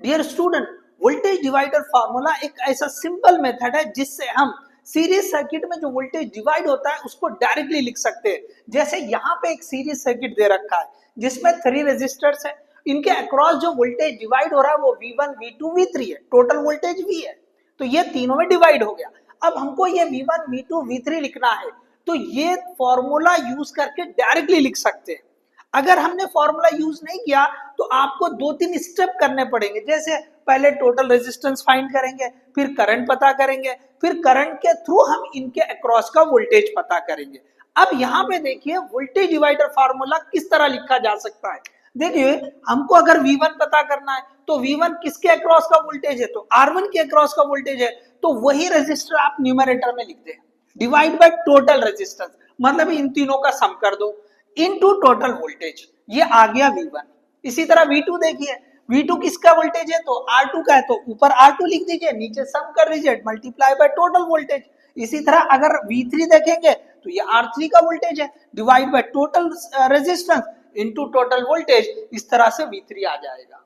Dear student, voltage divider formula एक ऐसा simple method है जिससे हम सीरीज सर्किट में जो वोल्टेज डिवाइड होता है उसको डायरेक्टली लिख सकते हैं। जैसे यहाँ पे एक सीरीज सर्किट दे रखा है जिसमें 3 रेजिस्टर्स है, इनके अक्रॉस जो वोल्टेज डिवाइड हो रहा है वो V1, V2, V3 है, टोटल वोल्टेज V है, तो ये तीनों में डिवाइड हो गया। अब हमको ये V1, V2, V3 लिखना है, तो ये फॉर्मूला यूज करके डायरेक्टली लिख सकते हैं। अगर हमने फॉर्मूला यूज नहीं किया तो आपको 2-3 स्टेप करने पड़ेंगे। जैसे पहले टोटल रेजिस्टेंस फाइंड करेंगे, फिर करंट पता करेंगे, फिर करंट के थ्रू हम इनके अक्रॉस का वोल्टेज पता करेंगे। अब यहाँ पे देखिए वोल्टेज डिवाइडर फार्मूला किस तरह लिखा जा सकता है। देखिए हमको अगर V1 पता करना है तो V1 किसके अक्रॉस का वोल्टेज है, तो R1 के अक्रॉस का वोल्टेज है, तो वही रेजिस्टर आप न्यूमरेटर में लिख दें, डिवाइड बाय टोटल रेजिस्टेंस, मतलब इन तीनों का सम कर दो इनटू टोटल वोल्टेज, ये आ गया V1। इसी तरह V2 देखिए, V2 किसका वोल्टेज है, तो R2 का है, तो ऊपर R2 लिख दीजिए, नीचे सम कर दीजिए, मल्टीप्लाई बाय टोटल वोल्टेज। इसी तरह अगर V3 देखेंगे तो ये R3 का वोल्टेज है, divide by total resistance into total voltage, इस तरह से V3 आ जाएगा।